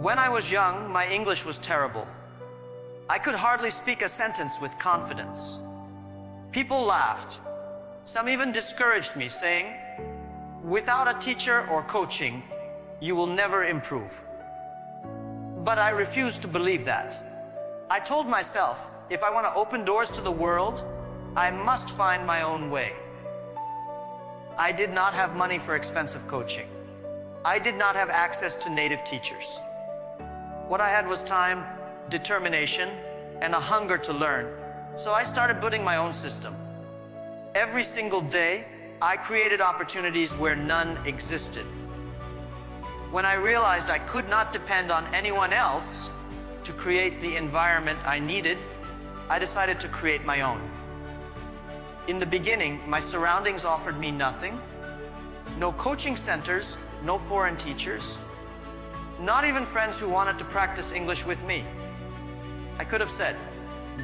When I was young, my English was terrible. I could hardly speak a sentence with confidence. People laughed. Some even discouraged me, saying, "Without a teacher or coaching, you will never improve." But I refused to believe that. I told myself, if I want to open doors to the world, I must find my own way. I did not have money for expensive coaching. I did not have access to native teachers. What I had was time, determination, and a hunger to learn. So I started building my own system. Every single day, I created opportunities where none existed. When I realized I could not depend on anyone else to create the environment I needed, I decided to create my own. In the beginning, my surroundings offered me nothing. No coaching centers, no foreign teachers, not even friends who wanted to practice English with me. I could have said,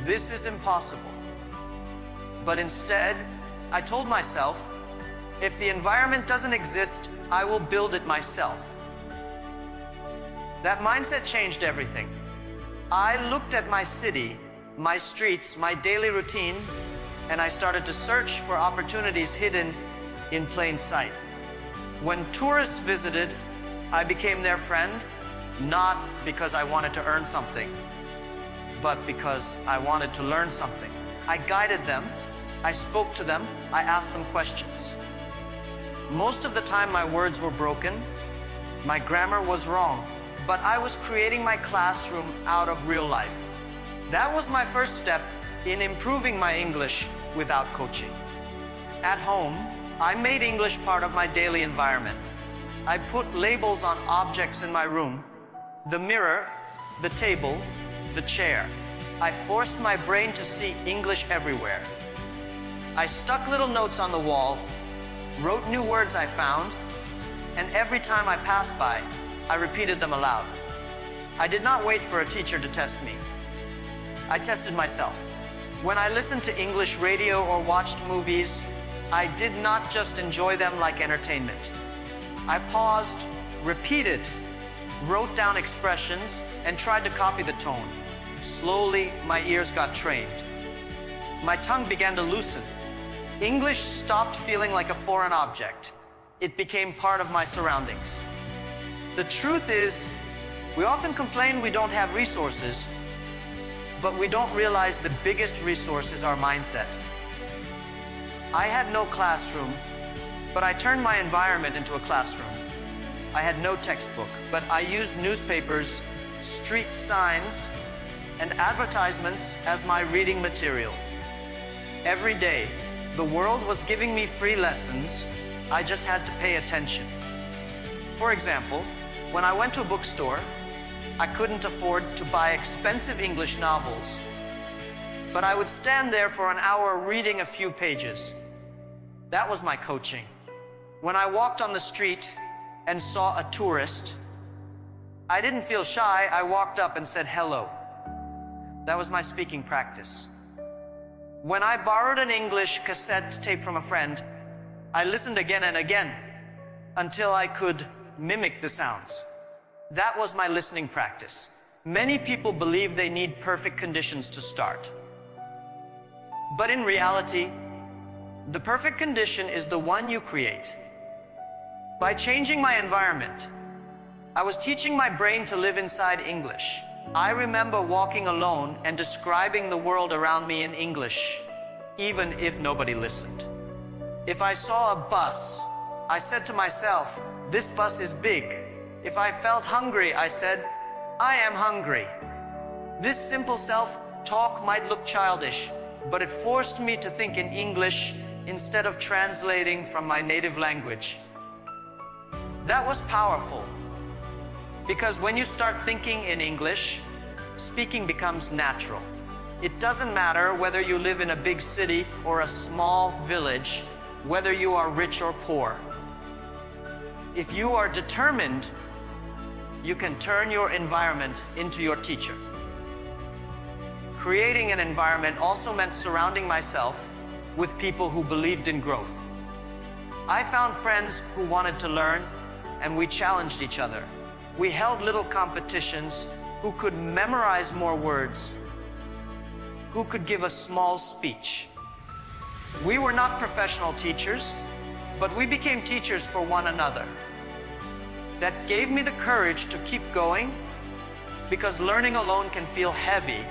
"This is impossible." But instead, I told myself, if the environment doesn't exist, I will build it myself. That mindset changed everything. I looked at my city, my streets, my daily routine, and I started to search for opportunities hidden in plain sight. When tourists visited, I became their friend, not because I wanted to earn something, but because I wanted to learn something. I guided them, I spoke to them, I asked them questions. Most of the time my words were broken, my grammar was wrong, but I was creating my classroom out of real life. That was my first step in improving my English without coaching. At home, I made English part of my daily environment. I put labels on objects in my room: the mirror, the table, the chair. I forced my brain to see English everywhere. I stuck little notes on the wall, wrote new words I found, and every time I passed by, I repeated them aloud. I did not wait for a teacher to test me. I tested myself. When I listened to English radio or watched movies, I did not just enjoy them like entertainment. I paused, repeated, wrote down expressions, and tried to copy the tone. Slowly, my ears got trained. My tongue began to loosen. English stopped feeling like a foreign object. It became part of my surroundings. The truth is, we often complain we don't have resources, but we don't realize the biggest resource is our mindset. I had no classroom, but I turned my environment into a classroom. I had no textbook, but I used newspapers, street signs, and advertisements as my reading material. Every day, the world was giving me free lessons. I just had to pay attention. For example, when I went to a bookstore, I couldn't afford to buy expensive English novels, but I would stand there for an hour reading a few pages. That was my coaching. When I walked on the street and saw a tourist, I didn't feel shy. I walked up and said hello. That was my speaking practice. When I borrowed an English cassette tape from a friend, I listened again and again until I could mimic the sounds. That was my listening practice. Many people believe they need perfect conditions to start. But in reality, the perfect condition is the one you create. By changing my environment, I was teaching my brain to live inside English. I remember walking alone and describing the world around me in English, even if nobody listened. If I saw a bus, I said to myself, "This bus is big." If I felt hungry, I said, "I am hungry." This simple self-talk might look childish, but it forced me to think in English instead of translating from my native language. That was powerful, because when you start thinking in English, speaking becomes natural. It doesn't matter whether you live in a big city or a small village, whether you are rich or poor. If you are determined, you can turn your environment into your teacher. Creating an environment also meant surrounding myself with people who believed in growth. I found friends who wanted to learn, and we challenged each other. We held little competitions. Who could memorize more words? Who could give a small speech? We were not professional teachers, but we became teachers for one another. That gave me the courage to keep going, because learning alone can feel heavy,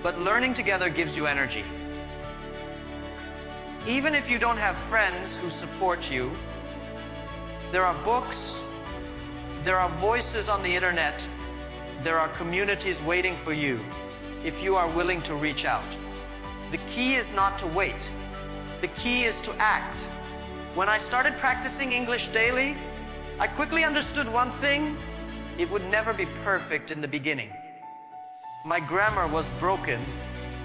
but learning together gives you energy. Even if you don't have friends who support you, there are books, there are voices on the internet, there are communities waiting for you if you are willing to reach out. The key is not to wait. The key is to act. When I started practicing English daily, I quickly understood one thing: it would never be perfect in the beginning. My grammar was broken,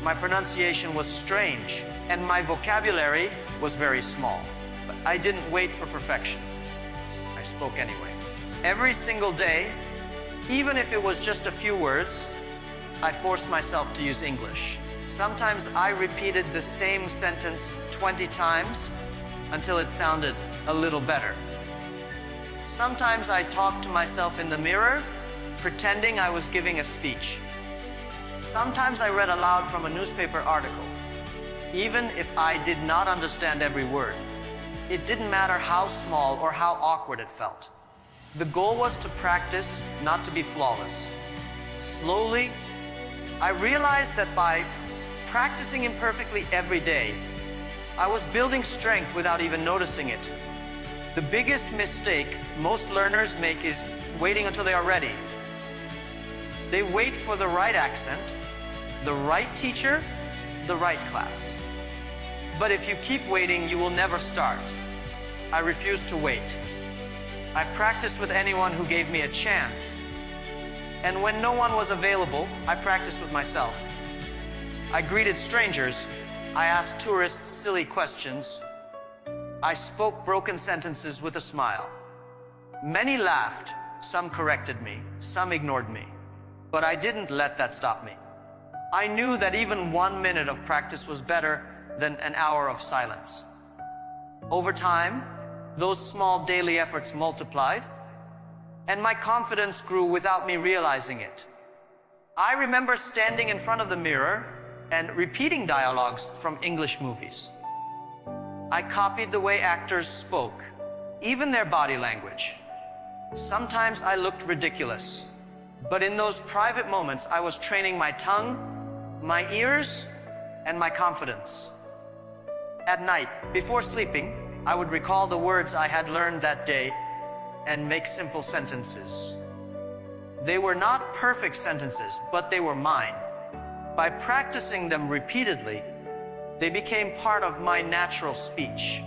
my pronunciation was strange, and my vocabulary was very small. But I didn't wait for perfection. I spoke anyway. Every single day, even if it was just a few words, I forced myself to use English. Sometimes I repeated the same sentence 20 times until it sounded a little better. Sometimes I talked to myself in the mirror, pretending I was giving a speech. Sometimes I read aloud from a newspaper article, even if I did not understand every word. It didn't matter how small or how awkward it felt. The goal was to practice, not to be flawless. Slowly, I realized that by practicing imperfectly every day, I was building strength without even noticing it. The biggest mistake most learners make is waiting until they are ready. They wait for the right accent, the right teacher, the right class. But if you keep waiting, you will never start. I refused to wait. I practiced with anyone who gave me a chance. And when no one was available, I practiced with myself. I greeted strangers. I asked tourists silly questions. I spoke broken sentences with a smile. Many laughed, some corrected me, some ignored me. But I didn't let that stop me. I knew that even 1 minute of practice was better than an hour of silence. Over time, those small daily efforts multiplied, and my confidence grew without me realizing it. I remember standing in front of the mirror and repeating dialogues from English movies. I copied the way actors spoke, even their body language. Sometimes I looked ridiculous, but in those private moments I was training my tongue, my ears, and my confidence. At night, before sleeping, I would recall the words I had learned that day and make simple sentences. They were not perfect sentences, but they were mine. By practicing them repeatedly, they became part of my natural speech.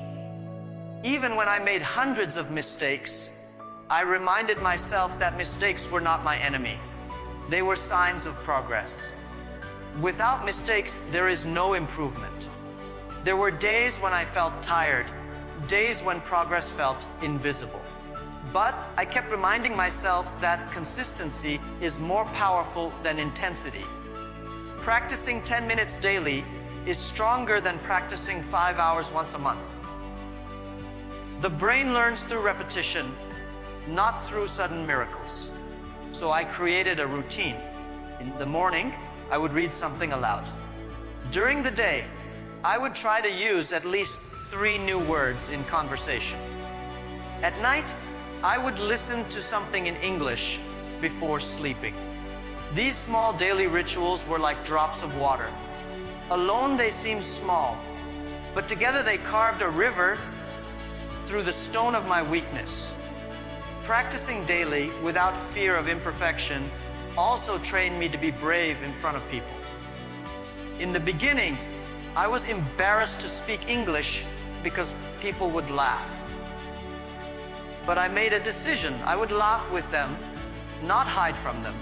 Even when I made hundreds of mistakes, I reminded myself that mistakes were not my enemy. They were signs of progress. Without mistakes, there is no improvement. There were days when I felt tired, days when progress felt invisible. But I kept reminding myself that consistency is more powerful than intensity. Practicing 10 minutes daily is stronger than practicing 5 hours once a month. The brain learns through repetition, not through sudden miracles. So I created a routine. In the morning, I would read something aloud. During the day, I would try to use at least 3 new words in conversation. At night, I would listen to something in English before sleeping. These small daily rituals were like drops of water. Alone they seemed small, but together they carved a river through the stone of my weakness. Practicing daily without fear of imperfection also trained me to be brave in front of people. In the beginning, I was embarrassed to speak English because people would laugh. But I made a decision. I would laugh with them, not hide from them.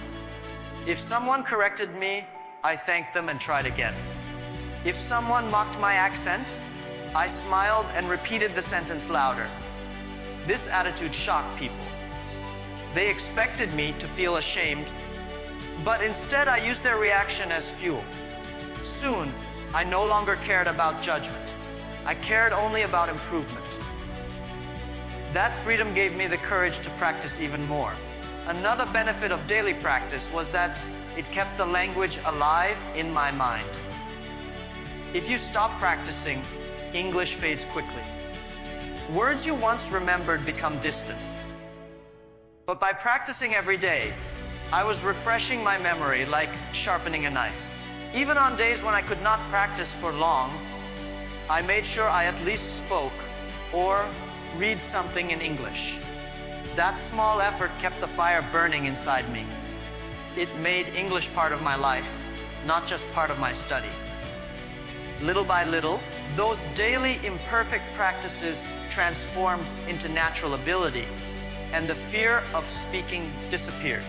If someone corrected me, I thanked them and tried again. If someone mocked my accent, I smiled and repeated the sentence louder. This attitude shocked people. They expected me to feel ashamed, but instead I used their reaction as fuel. Soon, I no longer cared about judgment. I cared only about improvement. That freedom gave me the courage to practice even more. Another benefit of daily practice was that it kept the language alive in my mind. If you stop practicing, English fades quickly. Words you once remembered become distant. But by practicing every day, I was refreshing my memory like sharpening a knife. Even on days when I could not practice for long, I made sure I at least spoke or read something in English. That small effort kept the fire burning inside me. It made English part of my life, not just part of my study. Little by little, those daily imperfect practices transformed into natural ability, and the fear of speaking disappeared.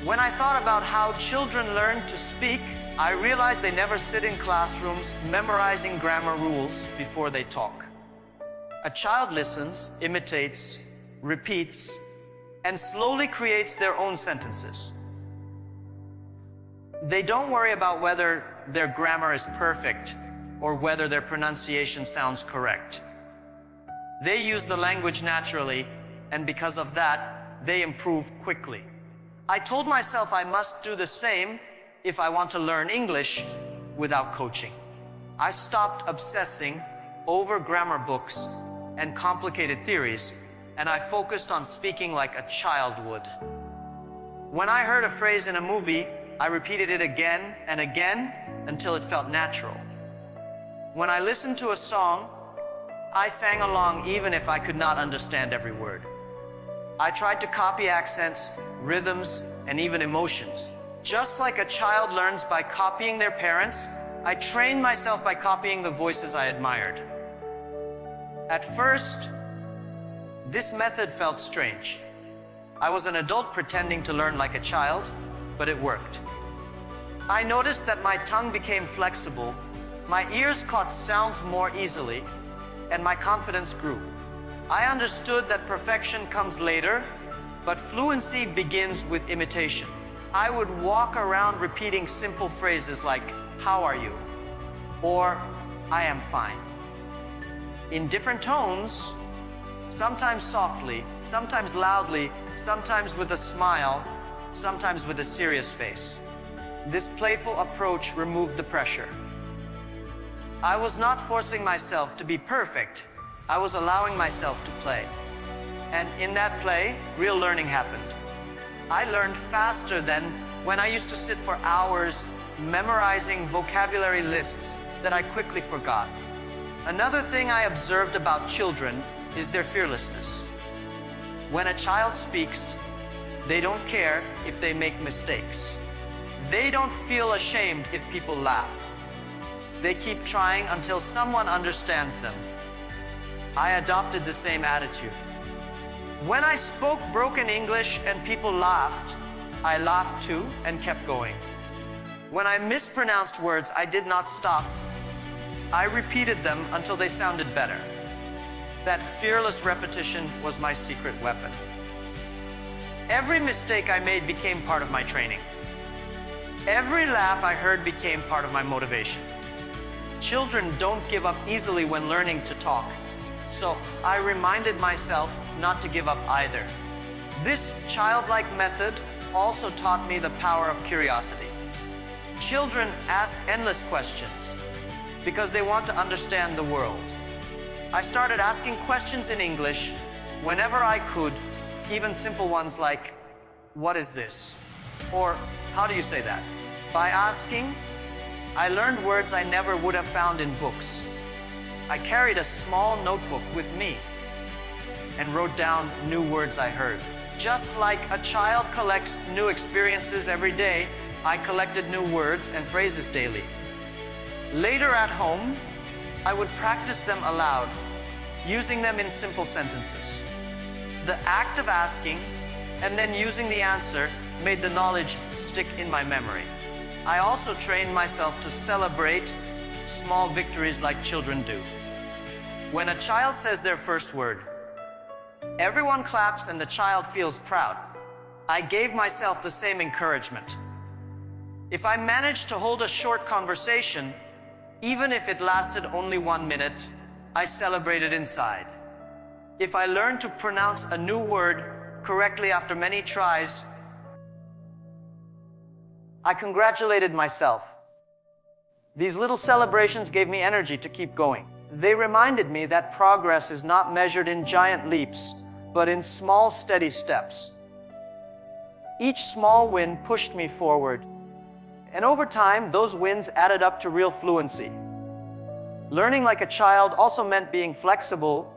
When I thought about how children learn to speak, I realized they never sit in classrooms memorizing grammar rules before they talk. A child listens, imitates, repeats, and slowly creates their own sentences. They don't worry about whether their grammar is perfect or whether their pronunciation sounds correct. They use the language naturally, and because of that, they improve quickly. I told myself I must do the same if I want to learn English without coaching. I stopped obsessing over grammar books and complicated theories, and I focused on speaking like a child would. When I heard a phrase in a movie, I repeated it again and again until it felt natural. When I listened to a song, I sang along even if I could not understand every word. I tried to copy accents, rhythms, and even emotions. Just like a child learns by copying their parents, I trained myself by copying the voices I admired. At first, this method felt strange. I was an adult pretending to learn like a child, but it worked. I noticed that my tongue became flexible, my ears caught sounds more easily, and my confidence grew. I understood that perfection comes later, but fluency begins with imitation. I would walk around repeating simple phrases like, "How are you?" or "I am fine," in different tones, sometimes softly, sometimes loudly, sometimes with a smile, sometimes with a serious face. This playful approach removed the pressure. I was not forcing myself to be perfect. I was allowing myself to play. And in that play, real learning happened. I learned faster than when I used to sit for hours memorizing vocabulary lists that I quickly forgot. Another thing I observed about children is their fearlessness. When a child speaks, they don't care if they make mistakes. They don't feel ashamed if people laugh. They keep trying until someone understands them. I adopted the same attitude. When I spoke broken English and people laughed, I laughed too and kept going. When I mispronounced words, I did not stop. I repeated them until they sounded better. That fearless repetition was my secret weapon. Every mistake I made became part of my training. Every laugh I heard became part of my motivation. Children don't give up easily when learning to talk, so I reminded myself not to give up either. This childlike method also taught me the power of curiosity. Children ask endless questions because they want to understand the world. I started asking questions in English whenever I could, even simple ones like, "What is this?" or "How do you say that?" By asking, I learned words I never would have found in books. I carried a small notebook with me and wrote down new words I heard. Just like a child collects new experiences every day, I collected new words and phrases daily. Later at home, I would practice them aloud, using them in simple sentences. The act of asking and then using the answer made the knowledge stick in my memory. I also trained myself to celebrate small victories like children do. When a child says their first word, everyone claps and the child feels proud. I gave myself the same encouragement. If I managed to hold a short conversation, even if it lasted only 1 minute, I celebrated inside. If I learned to pronounce a new word correctly after many tries, I congratulated myself. These little celebrations gave me energy to keep going. They reminded me that progress is not measured in giant leaps, but in small, steady steps. Each small win pushed me forward, and over time, those wins added up to real fluency. Learning like a child also meant being flexible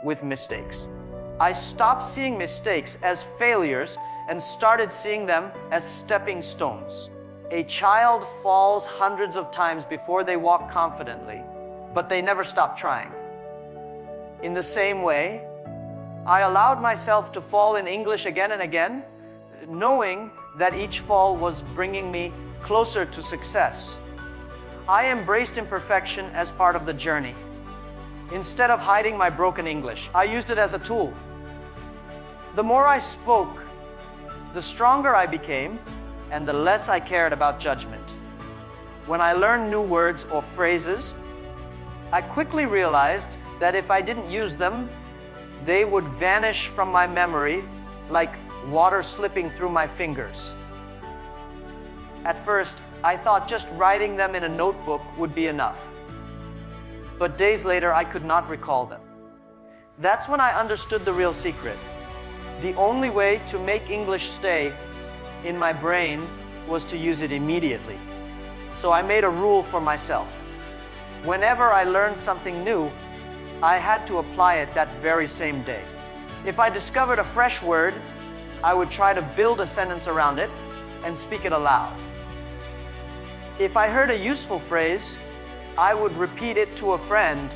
with mistakes. I stopped seeing mistakes as failures and started seeing them as stepping stones. A child falls hundreds of times before they walk confidently, but they never stop trying. In the same way, I allowed myself to fall in English again and again, knowing that each fall was bringing me closer to success. I embraced imperfection as part of the journey. Instead of hiding my broken English, I used it as a tool. The more I spoke, the stronger I became, and the less I cared about judgment. When I learned new words or phrases, I quickly realized that if I didn't use them, they would vanish from my memory like water slipping through my fingers. At first, I thought just writing them in a notebook would be enough. But days later, I could not recall them. That's when I understood the real secret. The only way to make English stay in my brain was to use it immediately. So I made a rule for myself. Whenever I learned something new, I had to apply it that very same day. If I discovered a fresh word, I would try to build a sentence around it and speak it aloud. If I heard a useful phrase, I would repeat it to a friend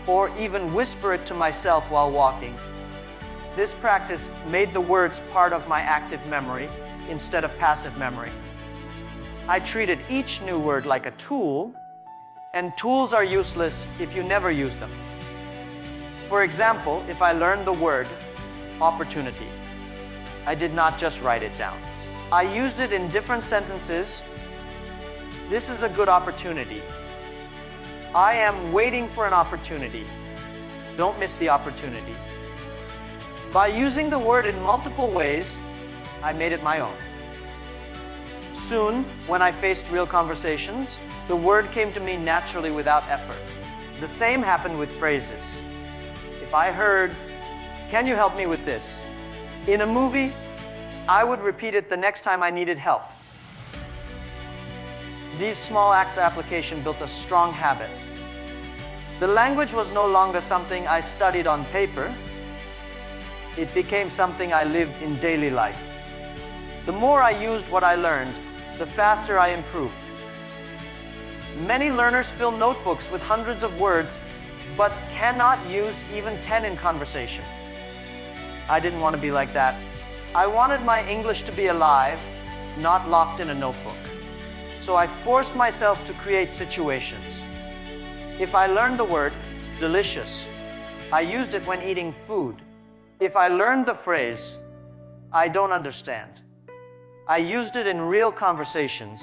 or even whisper it to myself while walking. This practice made the words part of my active memory instead of passive memory. I treated each new word like a tool, and tools are useless if you never use them. For example, if I learned the word opportunity, I did not just write it down. I used it in different sentences. This is a good opportunity. I am waiting for an opportunity. Don't miss the opportunity. By using the word in multiple ways, I made it my own. Soon, when I faced real conversations, the word came to me naturally without effort. The same happened with phrases. If I heard, "Can you help me with this?" in a movie, I would repeat it the next time I needed help. These small acts of application built a strong habit. The language was no longer something I studied on paper. It became something I lived in daily life. The more I used what I learned, the faster I improved. Many learners fill notebooks with hundreds of words, but cannot use even 10 in conversation. I didn't want to be like that. I wanted my English to be alive, not locked in a notebook. So I forced myself to create situations. If I learned the word delicious, I used it when eating food. If I learned the phrase, "I don't understand," I used it in real conversations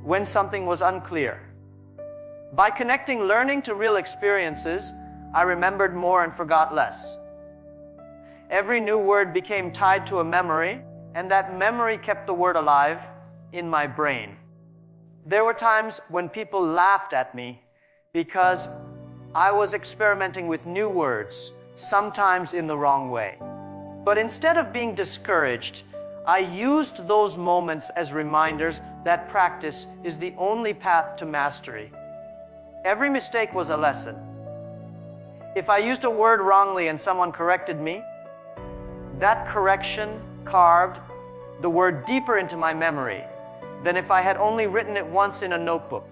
when something was unclear. By connecting learning to real experiences, I remembered more and forgot less. Every new word became tied to a memory, and that memory kept the word alive in my brain. There were times when people laughed at me because I was experimenting with new words, sometimes in the wrong way. But instead of being discouraged, I used those moments as reminders that practice is the only path to mastery. Every mistake was a lesson. If I used a word wrongly and someone corrected me, that correction carved the word deeper into my memory than if I had only written it once in a notebook.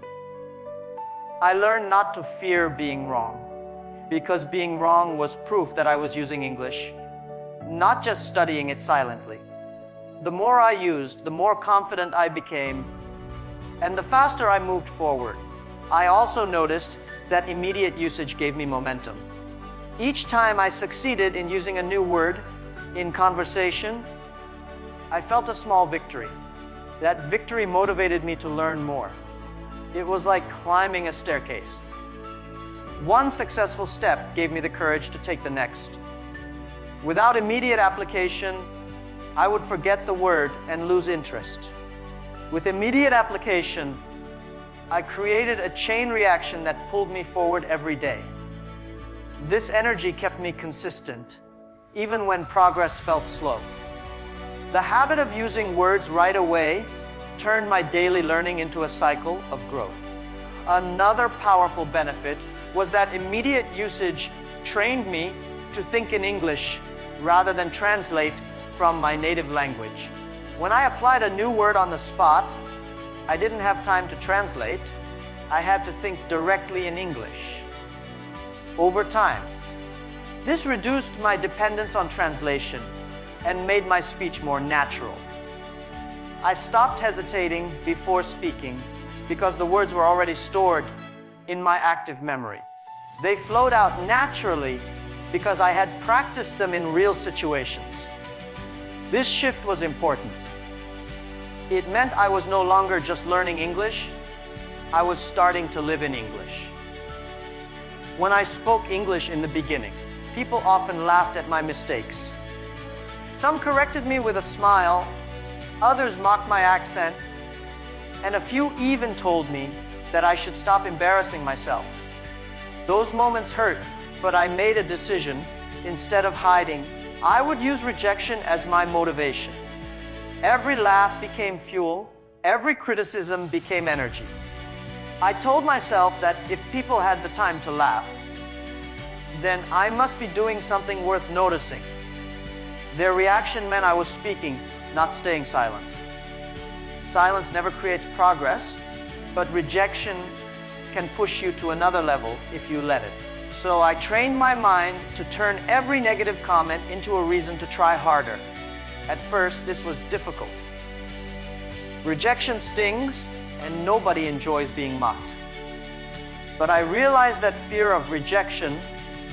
I learned not to fear being wrong, because being wrong was proof that I was using English, not just studying it silently. The more I used, the more confident I became, and the faster I moved forward. I also noticed that immediate usage gave me momentum. Each time I succeeded in using a new word in conversation, I felt a small victory. That victory motivated me to learn more. It was like climbing a staircase. One successful step gave me the courage to take the next. Without immediate application, I would forget the word and lose interest. With immediate application, I created a chain reaction that pulled me forward every day. This energy kept me consistent, even when progress felt slow. The habit of using words right away turned my daily learning into a cycle of growth. Another powerful benefit was that immediate usage trained me to think in English rather than translate from my native language. When I applied a new word on the spot, I didn't have time to translate. I had to think directly in English. Over time, this reduced my dependence on translation and made my speech more natural. I stopped hesitating before speaking because the words were already stored in my active memory. They flowed out naturally because I had practiced them in real situations. This shift was important. It meant I was no longer just learning English, I was starting to live in English. When I spoke English in the beginning, people often laughed at my mistakes. Some corrected me with a smile, others mocked my accent, and a few even told me that I should stop embarrassing myself. Those moments hurt, but I made a decision. Instead of hiding, I would use rejection as my motivation. Every laugh became fuel, every criticism became energy. I told myself that if people had the time to laugh, then I must be doing something worth noticing. Their reaction meant I was speaking, not staying silent. Silence never creates progress, but rejection can push you to another level if you let it. So I trained my mind to turn every negative comment into a reason to try harder. At first, this was difficult. Rejection stings, and nobody enjoys being mocked. But I realized that fear of rejection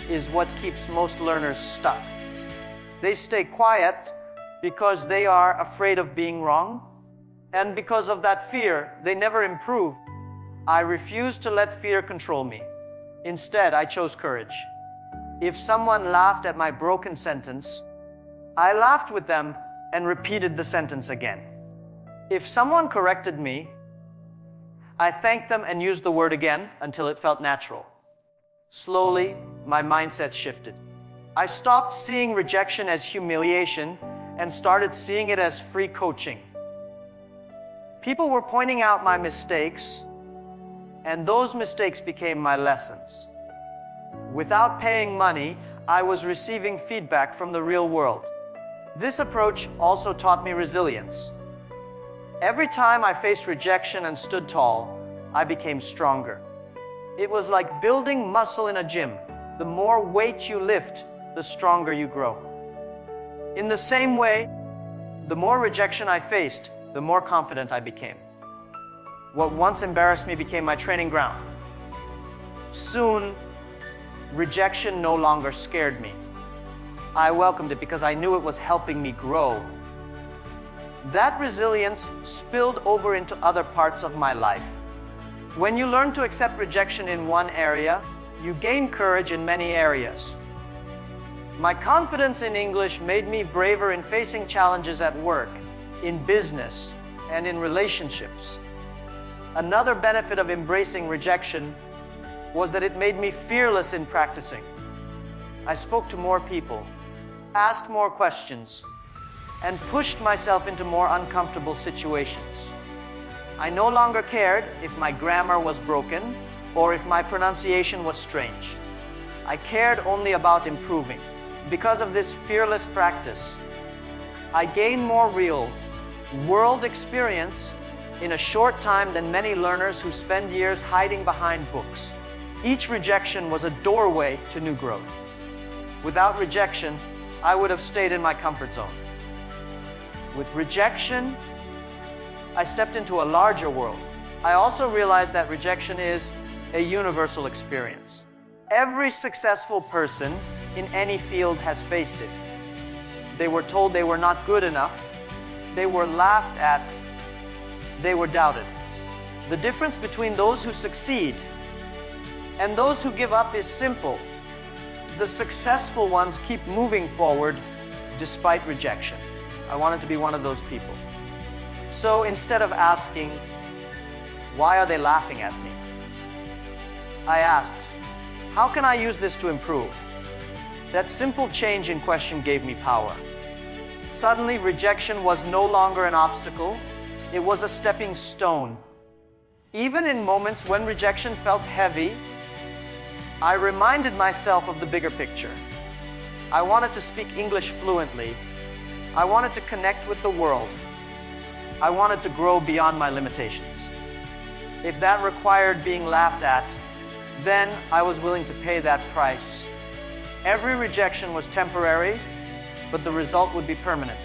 is what keeps most learners stuck. They stay quiet because they are afraid of being wrong, and because of that fear, they never improve. I refused to let fear control me. Instead, I chose courage. If someone laughed at my broken sentence, I laughed with them and repeated the sentence again. If someone corrected me, I thanked them and used the word again until it felt natural. Slowly, my mindset shifted. I stopped seeing rejection as humiliation and started seeing it as free coaching. People were pointing out my mistakes, and those mistakes became my lessons. Without paying money, I was receiving feedback from the real world. This approach also taught me resilience. Every time I faced rejection and stood tall, I became stronger. It was like building muscle in a gym. The more weight you lift, the stronger you grow. In the same way, the more rejection I faced, the more confident I became. What once embarrassed me became my training ground. Soon, rejection no longer scared me. I welcomed it because I knew it was helping me grow. That resilience spilled over into other parts of my life. When you learn to accept rejection in one area, you gain courage in many areas. My confidence in English made me braver in facing challenges at work, in business, and in relationships. Another benefit of embracing rejection was that it made me fearless in practicing. I spoke to more people, asked more questions, and pushed myself into more uncomfortable situations. I no longer cared if my grammar was broken or if my pronunciation was strange. I cared only about improving. Because of this fearless practice, I gained more real world experience in a short time than many learners who spend years hiding behind books. Each rejection was a doorway to new growth. Without rejection, I would have stayed in my comfort zone. With rejection, I stepped into a larger world. I also realized that rejection is a universal experience. Every successful person in any field has faced it. They were told they were not good enough. They were laughed at. They were doubted. The difference between those who succeed and those who give up is simple. The successful ones keep moving forward despite rejection. I wanted to be one of those people. So instead of asking, why are they laughing at me? I asked, how can I use this to improve? That simple change in question gave me power. Suddenly, rejection was no longer an obstacle, it was a stepping stone. Even in moments when rejection felt heavy, I reminded myself of the bigger picture. I wanted to speak English fluently. I wanted to connect with the world. I wanted to grow beyond my limitations. If that required being laughed at, then I was willing to pay that price. Every rejection was temporary, but the result would be permanent.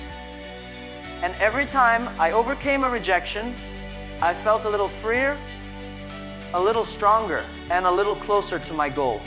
And every time I overcame a rejection, I felt a little freer, a little stronger, and a little closer to my goal.